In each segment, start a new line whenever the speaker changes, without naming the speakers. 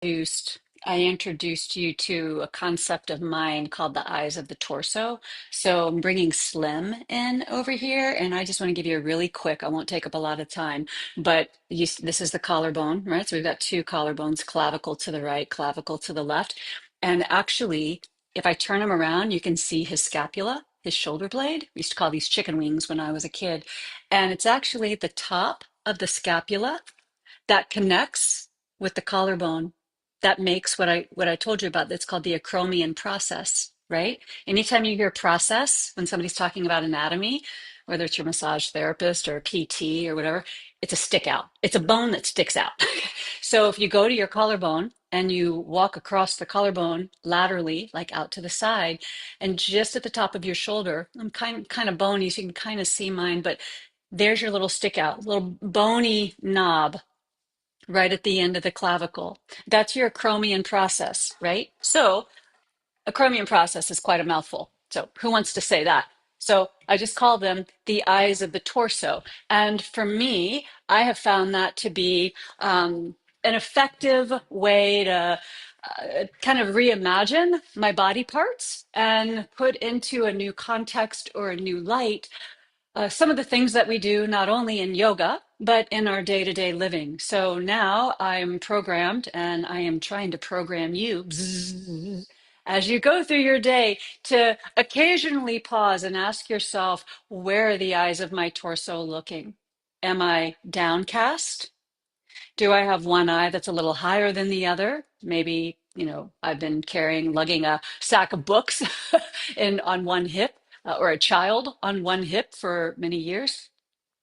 I introduced you to a concept of mine called the eyes of the torso. So I'm bringing Slim in over here, and I just want to give you a really quick, I won't take up a lot of time, but this is the collarbone, right? So we've got two collarbones, clavicle to the right, clavicle to the left. And actually, if I turn him around, you can see his scapula, his shoulder blade. We used to call these chicken wings when I was a kid. And it's actually the top of the scapula that connects with the collarbone that makes what I told you about. That's called the acromion process, right? Anytime you hear process when somebody's talking about anatomy, whether it's your massage therapist or a PT or whatever, it's a stick out. It's a bone that sticks out. So if you go to your collarbone and you walk across the collarbone laterally, like out to the side, and just at the top of your shoulder, I'm kind of bony, so you can kind of see mine, but there's your little stick out, little bony knob right at the end of the clavicle. That's your acromion process, right? So, acromion process is quite a mouthful. So, who wants to say that? So, I just call them the eyes of the torso. And for me, I have found that to be an effective way to kind of reimagine my body parts and put into a new context or a new light some of the things that we do, not only in yoga, but in our day to day living. So now I'm programmed and I am trying to program you bzzz, as you go through your day to occasionally pause and ask yourself, where are the eyes of my torso looking? Am I downcast? Do I have one eye that's a little higher than the other? Maybe, I've been lugging a sack of books on one hip, or a child on one hip for many years.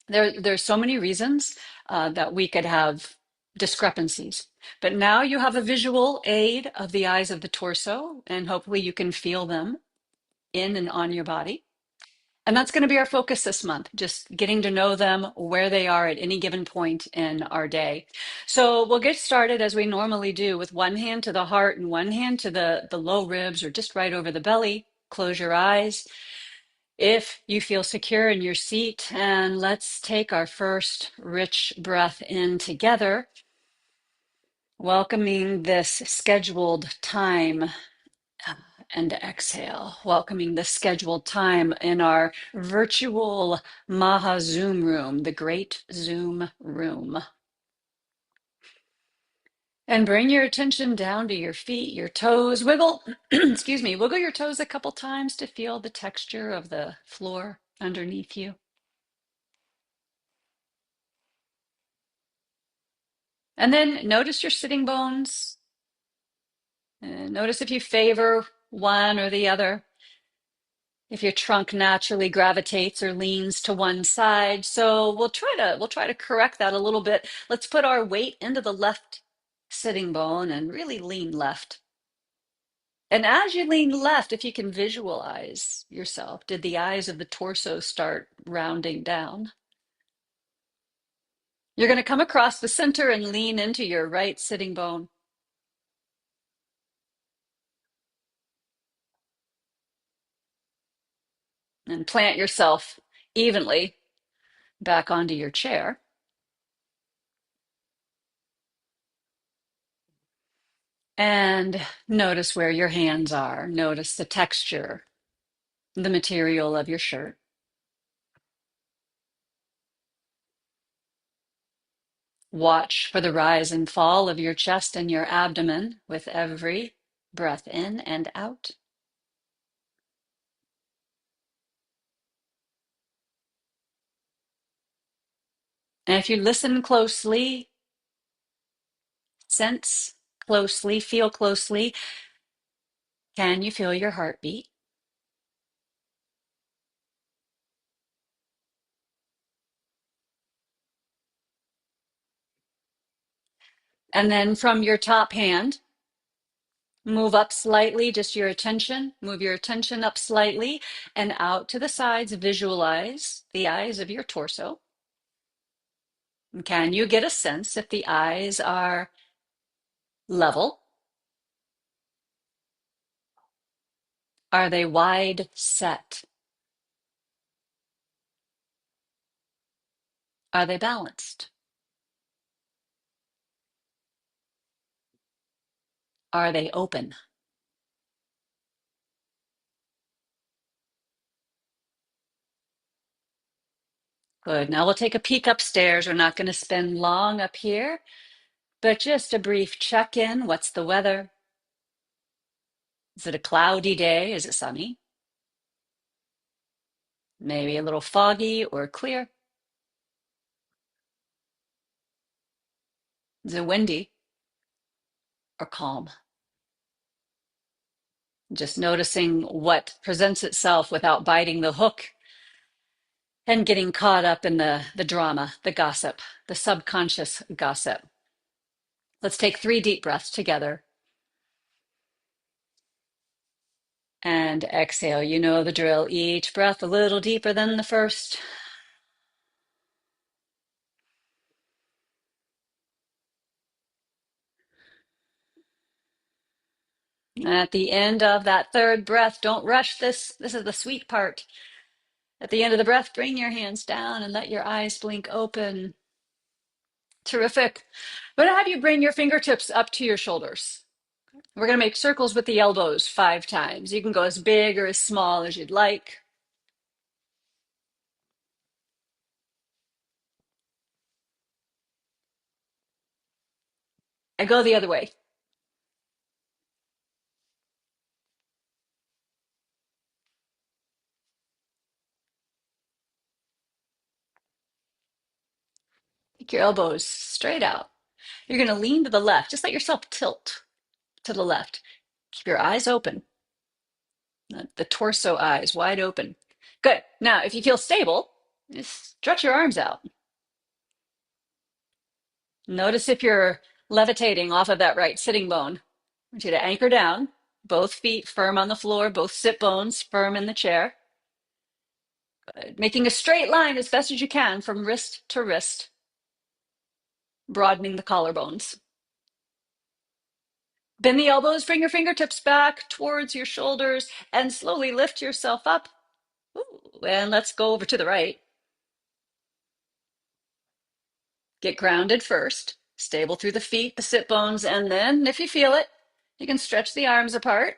There's so many reasons that we could have discrepancies. But now you have a visual aid of the eyes of the torso, and hopefully you can feel them in and on your body. And that's going to be our focus this month, just getting to know them where they are at any given point in our day. So we'll get started as we normally do with one hand to the heart and one hand to the low ribs or just right over the belly. Close your eyes if you feel secure in your seat. And let's take our first rich breath in together, welcoming this scheduled time and exhale, welcoming the scheduled time in our virtual Maha Zoom room, the great Zoom room. And bring your attention down to your feet, your toes. Wiggle, excuse me, wiggle your toes a couple times to feel the texture of the floor underneath you. And then notice your sitting bones. Notice if you favor one or the other. If your trunk naturally gravitates or leans to one side. So we'll try to correct that a little bit. Let's put our weight into the left sitting bone and really lean left. And as you lean left, if you can visualize yourself, did the eyes of the torso start rounding down? You're going to come across the center and lean into your right sitting bone. And plant yourself evenly back onto your chair. And notice where your hands are. Notice the texture, the material of your shirt. Watch for the rise and fall of your chest and your abdomen with every breath in and out. And if you listen closely, sense closely, feel closely, can you feel your heartbeat? And then from your top hand, move up slightly, just your attention. Move your attention up slightly and out to the sides. Visualize the eyes of your torso. Can you get a sense if the eyes are level? Are they wide set? Are they balanced? Are they open? Good. Now we'll take a peek upstairs. We're not going to spend long up here, but just a brief check-in. What's the weather? Is it a cloudy day? Is it sunny? Maybe a little foggy or clear? Is it windy or calm? Just noticing what presents itself without biting the hook and getting caught up in the drama, the gossip, the subconscious gossip. Let's take 3 deep breaths together and exhale. You know the drill. Each breath a little deeper than the first. At the end of that third breath, don't rush this. This is the sweet part. At the end of the breath, bring your hands down and let your eyes blink open. Terrific. I'm going to have you bring your fingertips up to your shoulders. We're going to make circles with the elbows 5 times. You can go as big or as small as you'd like. I go the other way. Take your elbows straight out. You're going to lean to the left. Just let yourself tilt to the left. Keep your eyes open. The torso eyes wide open. Good. Now, if you feel stable, just stretch your arms out. Notice if you're levitating off of that right sitting bone. I want you to anchor down, both feet firm on the floor, both sit bones firm in the chair. Good. Making a straight line as best as you can from wrist to wrist, broadening the collarbones. Bend the elbows, bring your fingertips back towards your shoulders, and slowly lift yourself up. Ooh, and let's go over to the right. Get grounded first, stable through the feet, the sit bones, and then, if you feel it, you can stretch the arms apart.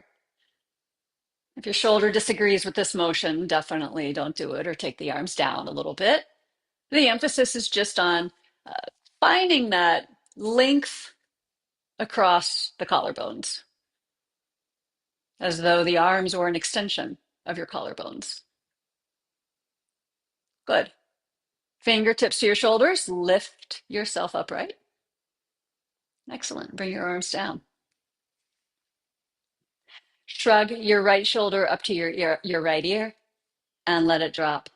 If your shoulder disagrees with this motion, definitely don't do it or take the arms down a little bit. The emphasis is just on uh, finding that length across the collarbones, as though the arms were an extension of your collarbones. Good. Fingertips to your shoulders, lift yourself upright. Excellent. Bring your arms down. Shrug your right shoulder up to your right ear and let it drop.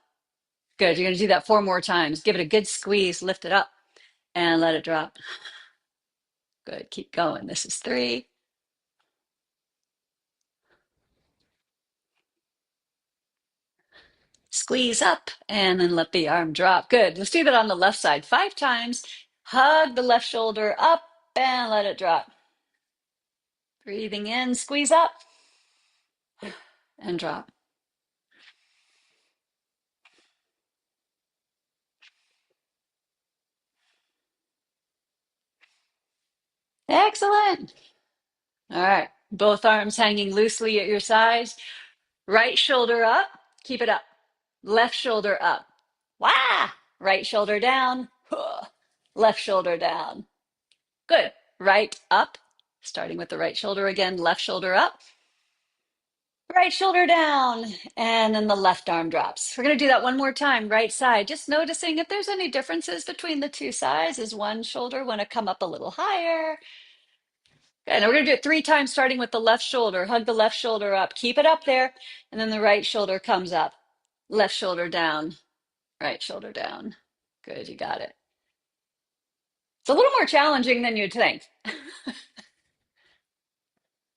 Good. You're going to do that 4 more times. Give it a good squeeze, lift it up and let it drop. Good. Keep going. This is 3. Squeeze up and then let the arm drop. Good. Let's do that on the left side 5 times. Hug the left shoulder up and let it drop. Breathing in, squeeze up and drop. Excellent. All right. Both arms hanging loosely at your sides. Right shoulder up. Keep it up. Left shoulder up. Wah! Right shoulder down. Huh. Left shoulder down. Good. Right up. Starting with the right shoulder again. Left shoulder up. Right shoulder down. And then the left arm drops. We're going to do that 1 more time. Right side. Just noticing if there's any differences between the 2 sides. Is one shoulder want to come up a little higher? And we're going to do it 3 times, starting with the left shoulder. Hug the left shoulder up. Keep it up there. And then the right shoulder comes up. Left shoulder down. Right shoulder down. Good. You got it. It's a little more challenging than you'd think.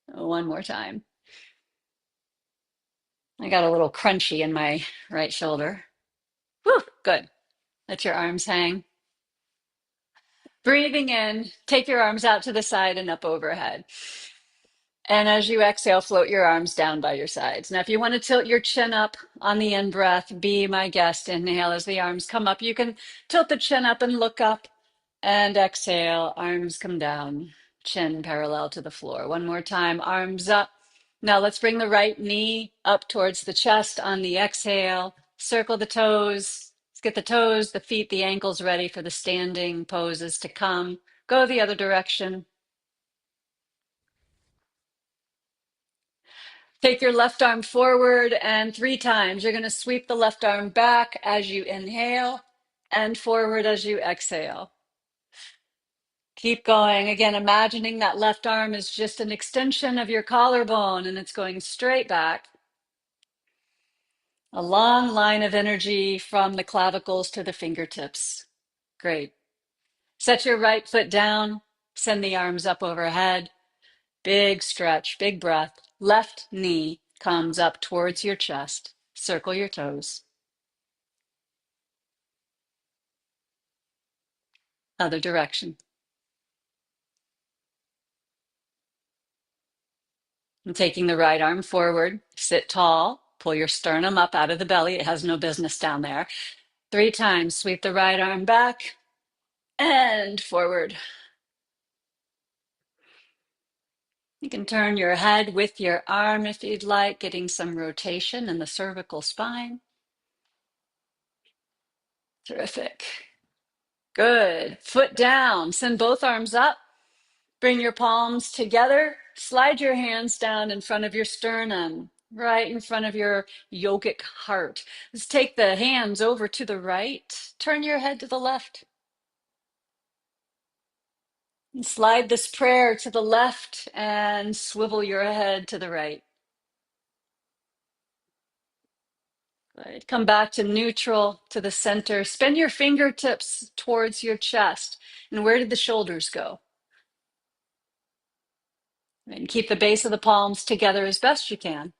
1 more time. I got a little crunchy in my right shoulder. Whew, good. Let your arms hang. Breathing in, take your arms out to the side and up overhead. And as you exhale, float your arms down by your sides. Now, if you want to tilt your chin up on the in breath, be my guest. Inhale as the arms come up. You can tilt the chin up and look up. And exhale, arms come down. Chin parallel to the floor. One more time, arms up. Now let's bring the right knee up towards the chest on the exhale. Circle the toes. Let's get the toes, the feet, the ankles ready for the standing poses to come. Go the other direction. Take your left arm forward and 3 times. You're going to sweep the left arm back as you inhale and forward as you exhale. Keep going. Again, imagining that left arm is just an extension of your collarbone and it's going straight back. A long line of energy from the clavicles to the fingertips. Great. Set your right foot down. Send the arms up overhead. Big stretch, big breath. Left knee comes up towards your chest. Circle your toes. Other direction. And taking the right arm forward, sit tall, pull your sternum up out of the belly. It has no business down there. 3 times, sweep the right arm back and forward. You can turn your head with your arm if you'd like, getting some rotation in the cervical spine. Terrific. Good. Foot down. Send both arms up. Bring your palms together. Slide your hands down in front of your sternum, right in front of your yogic heart. Let's take the hands over to the right. Turn your head to the left. And slide this prayer to the left and swivel your head to the right. Right. Come back to neutral, to the center. Spin your fingertips towards your chest. And where did the shoulders go? And keep the base of the palms together as best you can.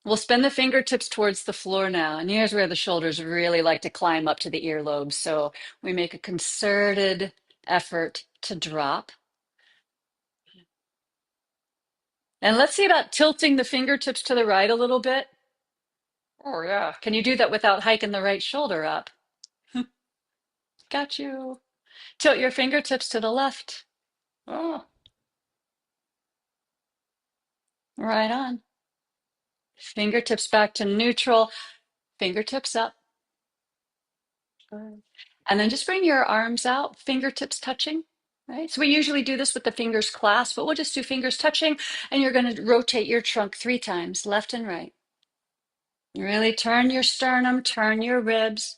We'll spin the fingertips towards the floor now. And here's where the shoulders really like to climb up to the earlobes. So we make a concerted effort to drop. And let's see about tilting the fingertips to the right a little bit. Oh, yeah. Can you do that without hiking the right shoulder up? Got you. Tilt your fingertips to the left. Oh, right on. Fingertips back to neutral. Fingertips up. Good. And then just bring your arms out, fingertips touching. Right. So we usually do this with the fingers clasped, but we'll just do fingers touching. And you're going to rotate your trunk 3 times, left and right. Really turn your sternum, turn your ribs.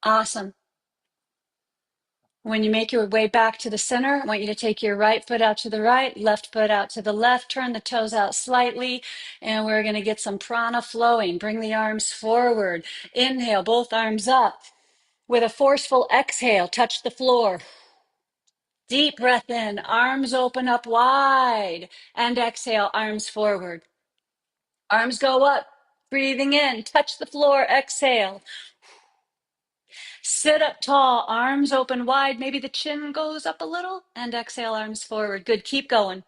Awesome. When you make your way back to the center, I want you to take your right foot out to the right, left foot out to the left, turn the toes out slightly, and we're going to get some prana flowing. Bring the arms forward. Inhale, both arms up. With a forceful exhale, touch the floor. Deep breath in, arms open up wide, and exhale, arms forward. Arms go up, breathing in, touch the floor, exhale. Sit up tall, arms open wide. Maybe the chin goes up a little and exhale, arms forward. Good. Keep going.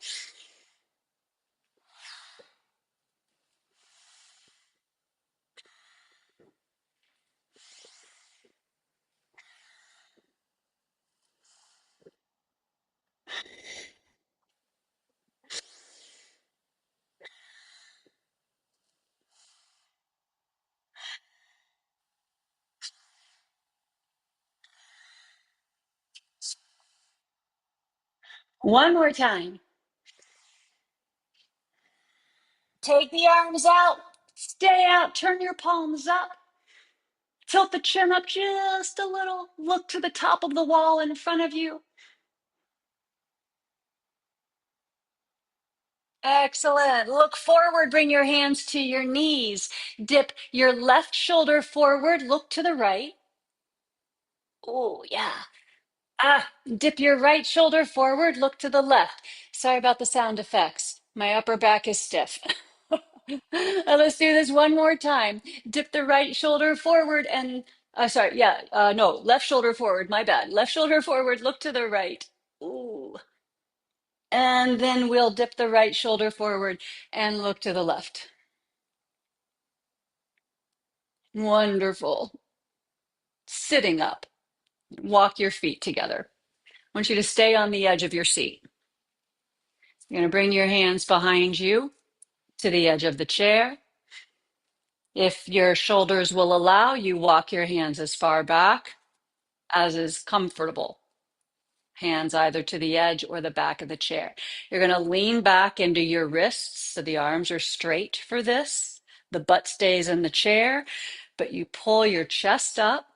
One more time. Take the arms out. Stay out. Turn your palms up. Tilt the chin up just a little. Look to the top of the wall in front of you. Excellent. Look forward. Bring your hands to your knees. Dip your left shoulder forward. Look to the right. Oh, yeah. Dip your right shoulder forward. Look to the left. Sorry about the sound effects. My upper back is stiff. Let's do this one more time. Dip the right shoulder forward and, sorry, yeah, no, left shoulder forward. My bad. Left shoulder forward. Look to the right. Ooh. And then we'll dip the right shoulder forward and look to the left. Wonderful. Sitting up. Walk your feet together. I want you to stay on the edge of your seat. You're going to bring your hands behind you to the edge of the chair. If your shoulders will allow, you walk your hands as far back as is comfortable. Hands either to the edge or the back of the chair. You're going to lean back into your wrists so the arms are straight for this. The butt stays in the chair, but you pull your chest up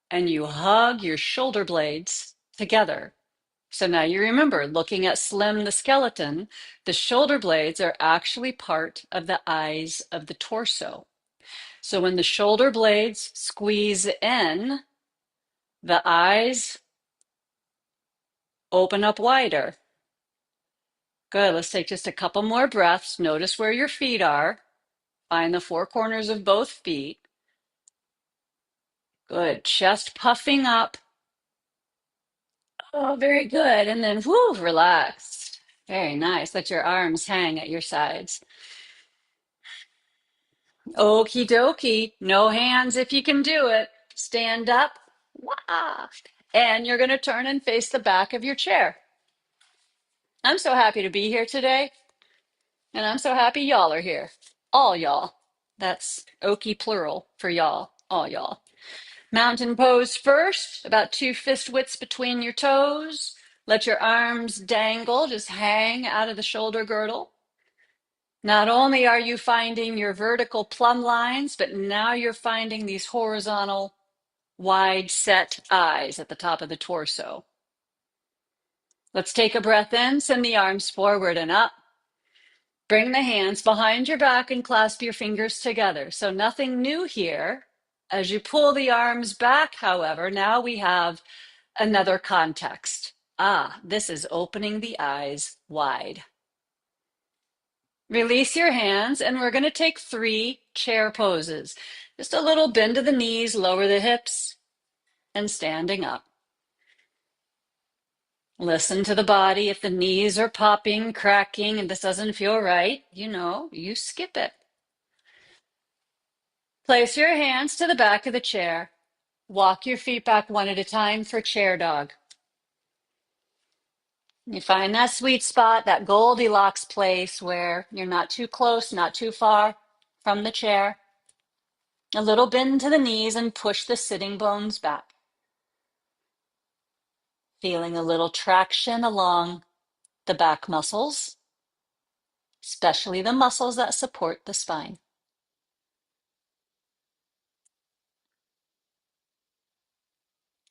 and you hug your shoulder blades together. So now you remember, looking at Slim the skeleton, the shoulder blades are actually part of the eyes of the torso. So when the shoulder blades squeeze in, the eyes open up wider. Good. Let's take just a couple more breaths. Notice where your feet are. Find the four corners of both feet. Good. Chest puffing up. Oh, very good. And then, whoo, relax. Very nice. Let your arms hang at your sides. Okie dokie. No hands if you can do it. Stand up. Wah. And you're going to turn and face the back of your chair. I'm so happy to be here today. And I'm so happy y'all are here. All y'all. That's Okie plural for y'all. All y'all. Mountain pose first, about 2 fist widths between your toes. Let your arms dangle, just hang out of the shoulder girdle. Not only are you finding your vertical plumb lines, but now you're finding these horizontal, wide set eyes at the top of the torso. Let's take a breath in, send the arms forward and up. Bring the hands behind your back and clasp your fingers together. So nothing new here. As you pull the arms back, however, now we have another context. This is opening the eyes wide. Release your hands, and we're going to take 3 chair poses. Just a little bend of the knees, lower the hips, and standing up. Listen to the body. If the knees are popping, cracking, and this doesn't feel right, you skip it. Place your hands to the back of the chair. Walk your feet back one at a time for chair dog. You find that sweet spot, that Goldilocks place where you're not too close, not too far from the chair. A little bend to the knees and push the sitting bones back. Feeling a little traction along the back muscles, especially the muscles that support the spine.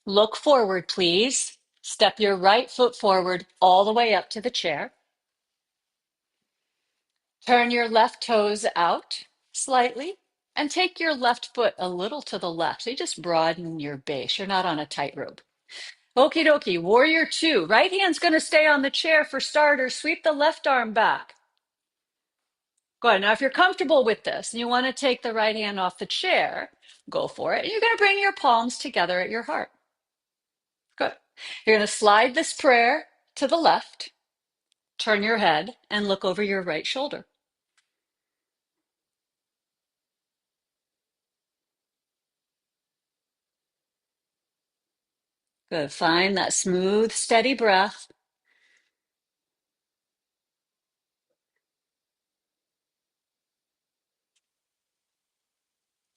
Look forward, please. Step your right foot forward all the way up to the chair. Turn your left toes out slightly and take your left foot a little to the left. So you just broaden your base. You're not on a tightrope. Okie dokie, warrior 2. Right hand's going to stay on the chair for starters. Sweep the left arm back. Good. Now, if you're comfortable with this and you want to take the right hand off the chair, go for it. You're going to bring your palms together at your heart. Good. You're going to slide this prayer to the left, turn your head, and look over your right shoulder. Good. Find that smooth, steady breath.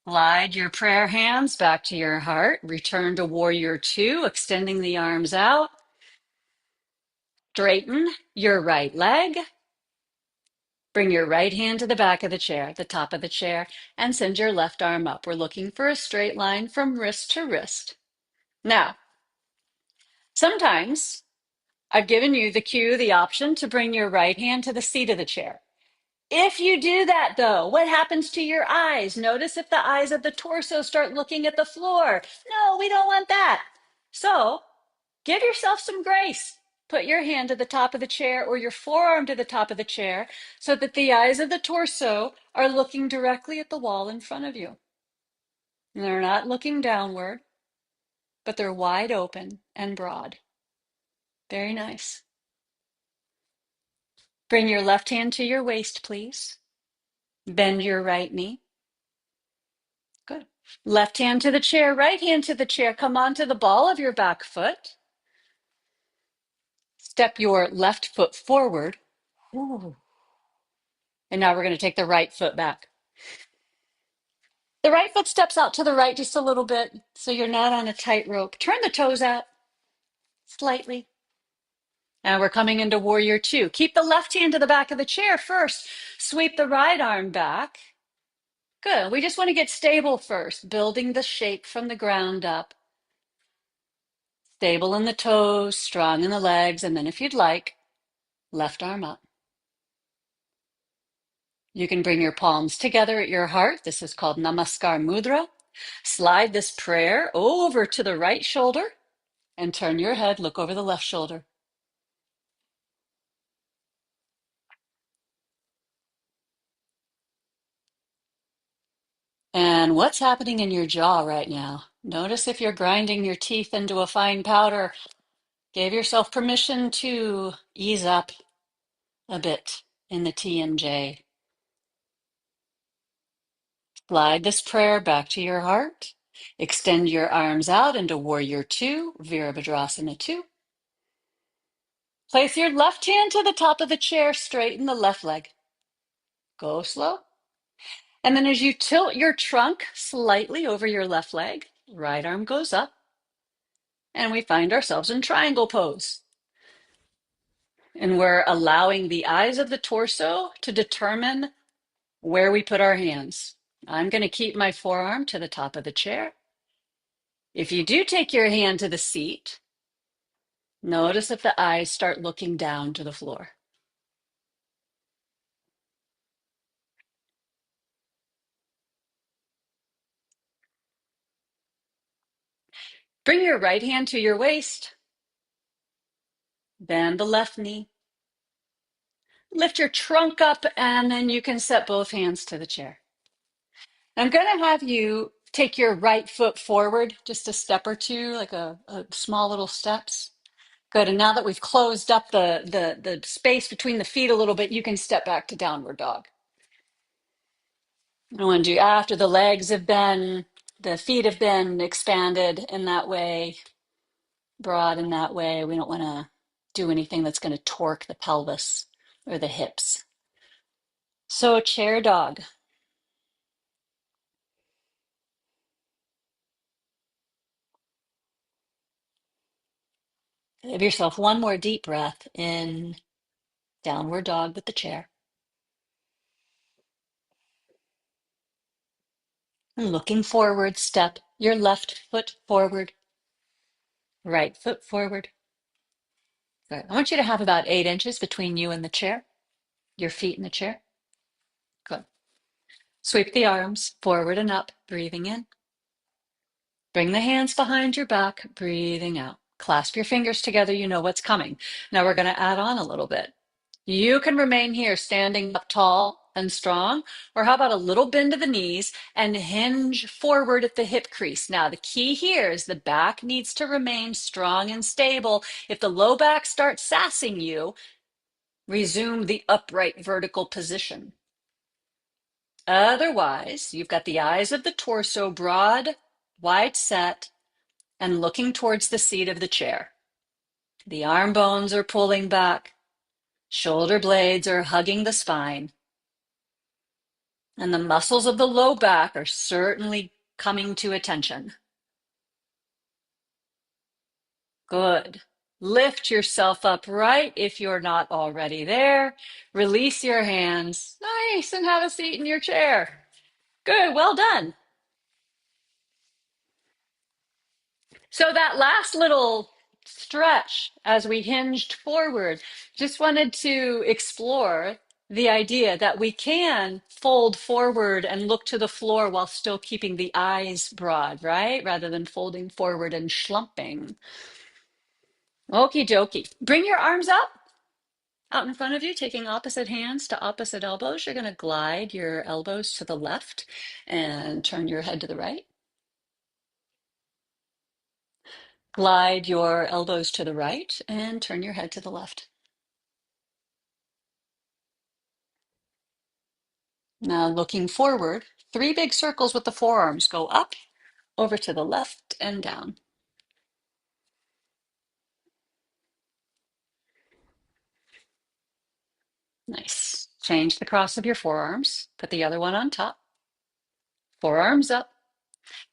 Glide your prayer hands back to your heart. Return to warrior 2, extending the arms out. Straighten your right leg. Bring your right hand to the back of the chair, the top of the chair, and send your left arm up. We're looking for a straight line from wrist to wrist. Now, sometimes I've given you the cue, the option to bring your right hand to the seat of the chair. If you do that, though, what happens to your eyes? Notice if the eyes of the torso start looking at the floor. No, we don't want that. So give yourself some grace. Put your hand to the top of the chair or your forearm to the top of the chair so that the eyes of the torso are looking directly at the wall in front of you. And they're not looking downward, but they're wide open and broad. Very nice. Bring your left hand to your waist, please. Bend your right knee. Good. Left hand to the chair, right hand to the chair. Come onto the ball of your back foot. Step your left foot forward. Ooh. And now we're going to take the right foot back. The right foot steps out to the right just a little bit so you're not on a tightrope. Turn the toes out slightly. And we're coming into warrior two. Keep the left hand to the back of the chair first. Sweep the right arm back. Good. We just want to get stable first, building the shape from the ground up. Stable in the toes, strong in the legs, and then if you'd like, left arm up. You can bring your palms together at your heart. This is called Namaskar Mudra. Slide this prayer over to the right shoulder and turn your head, look over the left shoulder. And what's happening in your jaw right now? Notice if you're grinding your teeth into a fine powder. Give yourself permission to ease up a bit in the T and J. Slide this prayer back to your heart. Extend your arms out into Warrior Two, Virabhadrasana 2. Place your left hand to the top of the chair, straighten the left leg. Go slow. And then as you tilt your trunk slightly over your left leg, right arm goes up, and we find ourselves in triangle pose. And we're allowing the eyes of the torso to determine where we put our hands. I'm going to keep my forearm to the top of the chair. If you do take your hand to the seat, notice if the eyes start looking down to the floor. Bring your right hand to your waist. Bend the left knee. Lift your trunk up, and then you can set both hands to the chair. I'm going to have you take your right foot forward just a step or two, like a small little steps. Good. And now that we've closed up the space between the feet a little bit, you can step back to downward dog. I want to do after the feet have been expanded in that way, broad in that way. We don't want to do anything that's going to torque the pelvis or the hips. So chair dog. Give yourself one more deep breath in downward dog with the chair. And looking forward, step your left foot forward, right foot forward. Good. I want you to have about 8 inches between you and the chair, your feet in the chair. Good. Sweep the arms forward and up, breathing in. Bring the hands behind your back, breathing out. Clasp your fingers together, you know what's coming. Now we're going to add on a little bit. You can remain here standing up tall and strong, or how about a little bend of the knees and hinge forward at the hip crease. Now the key here is the back needs to remain strong and stable. If the low back starts sassing you, resume the upright vertical position. Otherwise, you've got the eyes of the torso broad, wide set, and looking towards the seat of the chair. The arm bones are pulling back, shoulder blades are hugging the spine, and the muscles of the low back are certainly coming to attention. Good. Lift yourself up right if you're not already there. Release your hands. Nice, and have a seat in your chair. Good, well done. So that last little stretch as we hinged forward, just wanted to explore the idea that we can fold forward and look to the floor while still keeping the eyes broad, right? Rather than folding forward and slumping. Okie dokie. Bring your arms up out in front of you, taking opposite hands to opposite elbows. You're going to glide your elbows to the left and turn your head to the right. Glide your elbows to the right and turn your head to the left. Now looking forward, three big circles with the forearms. Go up, over to the left, and down. Nice. Change the cross of your forearms. Put the other one on top. Forearms up.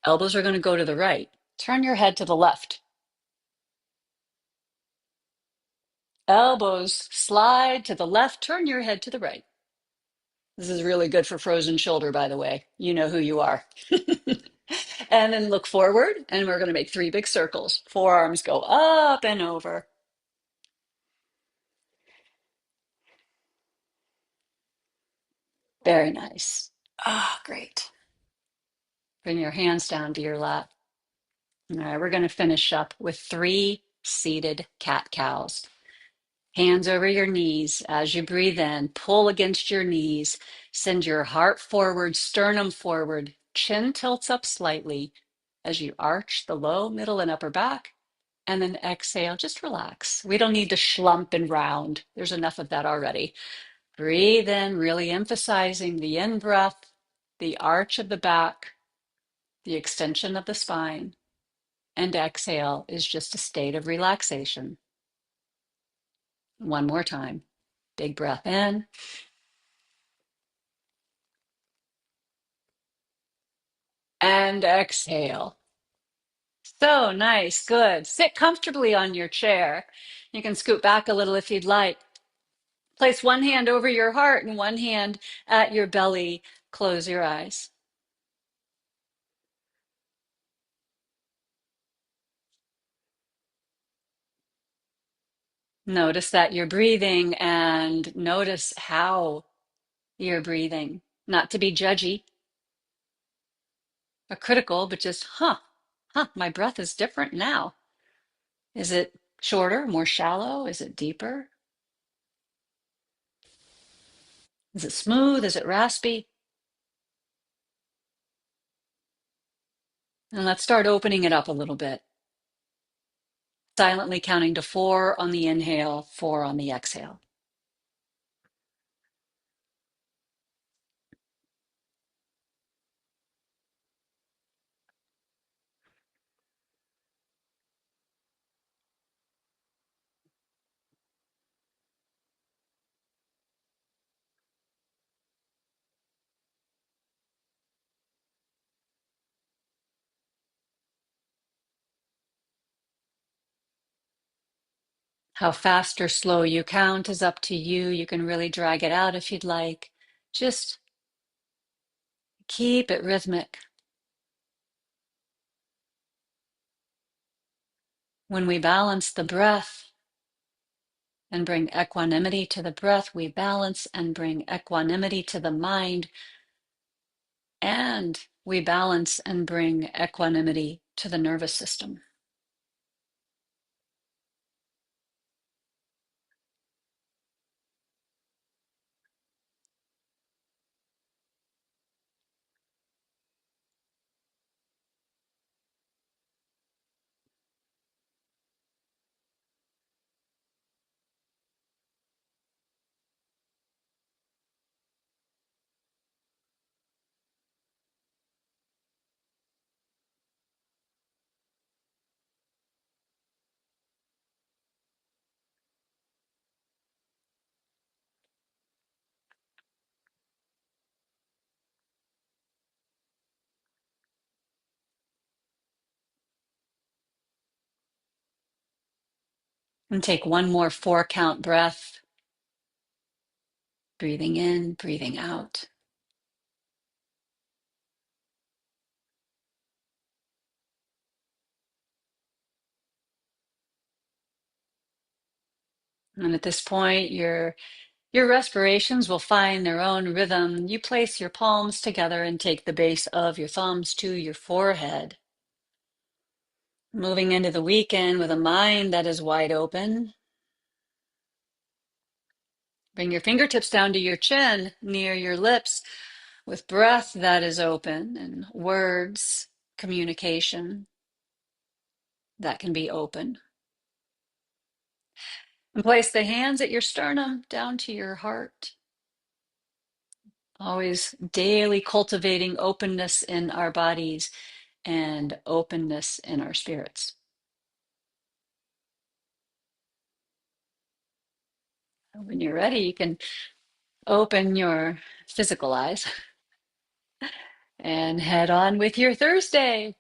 Elbows are going to go to the right. Turn your head to the left. Elbows slide to the left. Turn your head to the right. This is really good for frozen shoulder, by the way. You know who you are. And then look forward, and we're going to make three big circles. Forearms go up and over. Very nice. Ah, great. Bring your hands down to your lap. All right, we're going to finish up with three seated cat cows. Hands over your knees as you breathe in, pull against your knees, send your heart forward, sternum forward, chin tilts up slightly as you arch the low, middle, and upper back. And then exhale, just relax. We don't need to schlump and round. There's enough of that already. Breathe in, really emphasizing the in breath, the arch of the back, the extension of the spine. And exhale is just a state of relaxation. One more time. Big breath in and exhale. So nice, good. Sit comfortably on your chair. You can scoot back a little if you'd like. Place one hand over your heart and one hand at your belly. Close your eyes. Notice that you're breathing and notice how you're breathing. Not to be judgy or critical, but just, my breath is different now. Is it shorter, more shallow? Is it deeper? Is it smooth? Is it raspy? And let's start opening it up a little bit. Silently counting to four on the inhale, four on the exhale. How fast or slow you count is up to you. You can really drag it out if you'd like. Just keep it rhythmic. When we balance the breath and bring equanimity to the breath, we balance and bring equanimity to the mind, and we balance and bring equanimity to the nervous system. And take one more four count breath, breathing in, breathing out. And at this point, your respirations will find their own rhythm. You place your palms together and take the base of your thumbs to your forehead. Moving into the weekend with a mind that is wide open. Bring your fingertips down to your chin, near your lips, with breath that is open and words, communication that can be open. And place the hands at your sternum down to your heart. Always daily cultivating openness in our bodies and openness in our spirits. When you're ready, you can open your physical eyes and head on with your Thursday.